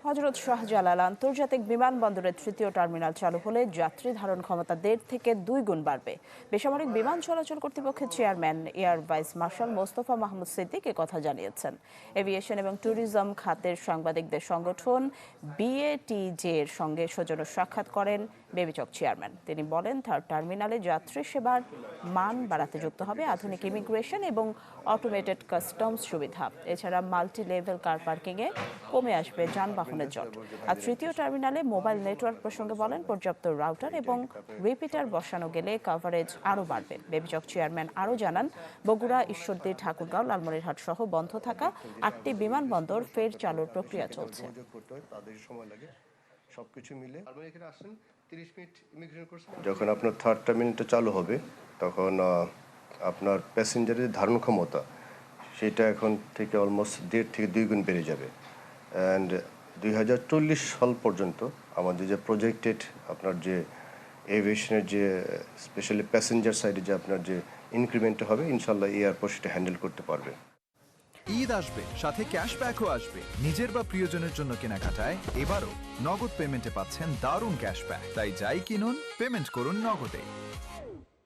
হযরত শাহজালাল আন্তর্জাতিক বিমানবন্দরের তৃতীয় টার্মিনাল চালু হলে যাত্রী ধারণ ক্ষমতা 1.5 থেকে 2 গুণ বাড়বে। বেসামরিক বিমান চলাচল কর্তৃপক্ষের chairman air vice marshal Mostafa Mahmud Siddique কথা জানিয়েছেন। এভিয়েশন এবং ট্যুরিজম খাতের সাংবাদিকদের সংগঠন বিএটিজে এর সঙ্গে সৌজন্য সাক্ষাৎ করেন বেবিচক চেয়ারম্যান। তিনি বলেন, থার্ড টার্মিনালে যাত্রী সেবার মান বাড়াতে যুক্ত হবে আধুনিক ইমিগ্রেশন এবং অটোমেটেড কাস্টমস সুবিধা। এছাড়া মাল্টি লেভেল কার পার্কিংয়ে কমে আসবে যানবাহনের জট। আর তৃতীয় টার্মিনালে মোবাইল নেটওয়ার্ক প্রসঙ্গে বলেন, পর্যাপ্ত রাউটার এবং রিপিটার বসানো গেলে কভারেজ আরও বাড়বে। বেবিচক চেয়ারম্যান আরও জানান, বগুড়া, ঈশ্বরদী, ঠাকুরগাঁও, লালমনিরহাট সহ বন্ধ থাকা 8টি বিমানবন্দর ফের চালুর প্রক্রিয়া চলছে। যখন আপনার থার্ড টার্মিনালটা চালু হবে তখন আপনার প্যাসেঞ্জারের ধারণ ক্ষমতা সেটা এখন থেকে অলমোস্ট 1.5 থেকে 2 গুণ বেড়ে যাবে। অ্যান্ড 2040 সাল পর্যন্ত আমাদের যে প্রজেক্টেড আপনার যে এভিয়েশনের যে স্পেশালি প্যাসেঞ্জার সাইডে যে আপনার যে ইনক্রিমেন্ট হবে, ইনশাল্লাহ এয়ারপোর্ট সেটা হ্যান্ডেল করতে পারবে। ঈদ আসবে, সাথে ক্যাশব্যাকও আসবে। নিজের বা প্রিয়জনের জন্য কেনাকাটায় এবারও নগদ পেমেন্টে পাচ্ছেন দারুণ ক্যাশব্যাক। তাই যাই কিনুন, পেমেন্ট করুন নগদে।